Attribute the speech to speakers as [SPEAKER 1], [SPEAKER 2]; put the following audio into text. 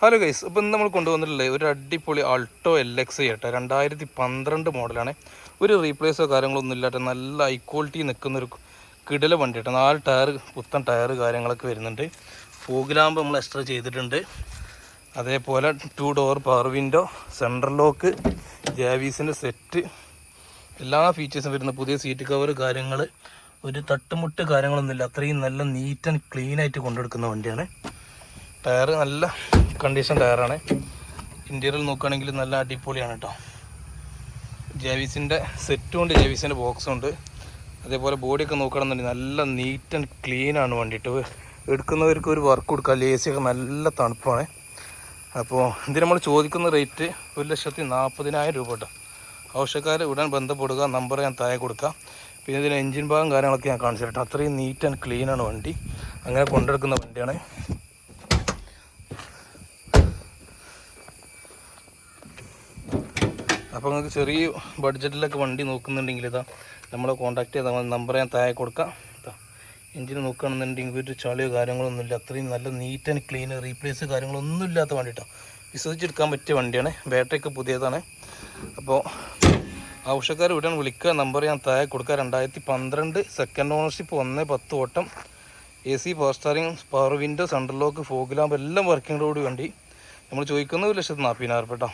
[SPEAKER 1] Hello guys, ഇപ്പം ഇന്ന് നമ്മൾ കൊണ്ടുവന്നിട്ടുള്ളത് ഒരു അടിപൊളി അൾട്ടോ LX കേട്ടോ. 2012 മോഡലാണ്. ഒരു റീപ്ലേസോ കാര്യങ്ങളൊന്നും ഇല്ലാത്ത നല്ല ഹൈ ക്വാളിറ്റി നിൽക്കുന്നൊരു കിടില വണ്ടി കേട്ടോ. 4 ടയർ, പുത്തൻ ടയർ കാര്യങ്ങളൊക്കെ വരുന്നുണ്ട്. ഫോഗ് ലാമ്പ് നമ്മൾ എക്സ്ട്രാ ചെയ്തിട്ടുണ്ട്. അതേപോലെ 2 door power window, central lock, ജാവീസിൻ്റെ സെറ്റ്, എല്ലാ ഫീച്ചേഴ്സും വരുന്ന പുതിയ സീറ്റ് കവർ കാര്യങ്ങൾ, ഒരു തട്ടുമുട്ട് കാര്യങ്ങളൊന്നുമില്ല. അത്രയും നല്ല നീറ്റ് ആൻഡ് ക്ലീൻ ആയിട്ട് കൊണ്ടെടുക്കുന്ന വണ്ടിയാണ്. ടയർ നല്ല കണ്ടീഷൻ ടയറാണ്. ഇൻറ്റീരിയൽ നോക്കുകയാണെങ്കിൽ നല്ല അടിപൊളിയാണ് കേട്ടോ. ജെവിസിൻ്റെ സെറ്റും ഉണ്ട്, ജെവിസിൻ്റെ ബോക്സും ഉണ്ട്. അതേപോലെ ബോഡിയൊക്കെ നോക്കുകയാണെന്നുണ്ടെങ്കിൽ നല്ല നീറ്റ് ആൻഡ് ക്ലീനാണ് വണ്ടിയിട്ട്. എടുക്കുന്നവർക്ക് ഒരു വർക്ക് കൊടുക്കുക. എ സി ഒക്കെ നല്ല തണുപ്പാണ്. അപ്പോൾ ഇതിന് നമ്മൾ ചോദിക്കുന്ന റേറ്റ് 1,40,000 രൂപ കേട്ടോ. ആവശ്യക്കാർ ഉടൻ ബന്ധപ്പെടുക. നമ്പർ ഞാൻ താഴെ കൊടുക്കാം. പിന്നെ ഇതിന് എൻജിൻ ഭാഗം കാര്യങ്ങളൊക്കെ ഞാൻ കാണിച്ചു തരട്ടെ. അത്രയും നീറ്റ് ആൻഡ് ക്ലീനാണ് വണ്ടി. അങ്ങനെ കൊണ്ടെടുക്കുന്ന വണ്ടിയാണ്. അപ്പോൾ നിങ്ങൾക്ക് ചെറിയ ബഡ്ജറ്റിലൊക്കെ വണ്ടി നോക്കുന്നുണ്ടെങ്കിൽ ഇതാ നമ്മളെ കോൺടാക്ട് ചെയ്താൽ മതി. നമ്പർ ഞാൻ താഴെ കൊടുക്കാം. എഞ്ചിന് നോക്കുകയാണെന്നുണ്ടെങ്കിൽ ഒരു ചളിയോ കാര്യങ്ങളൊന്നുമില്ല. അത്രയും നല്ല നീറ്റ് ആൻഡ് ക്ലീൻ, റീപ്ലേസ് കാര്യങ്ങളൊന്നും ഇല്ലാത്ത വണ്ടി കേട്ടോ. വിശ്വസിച്ചെടുക്കാൻ പറ്റിയ വണ്ടിയാണ്. ബാറ്ററിയൊക്കെ പുതിയതാണ്. അപ്പോൾ ആവശ്യക്കാർ ഉടൻ വിളിക്കുക. നമ്പർ ഞാൻ താഴെ കൊടുക്കുക. 2012 സെക്കൻഡ് ഓണർഷിപ്പ്, 110 ഓട്ടം, AC power steering, power window, central lock, fog lamp എല്ലാം വർക്കിംഗോട് വണ്ടി. നമ്മൾ ചോദിക്കുന്നത് 1,40,000 കേട്ടോ.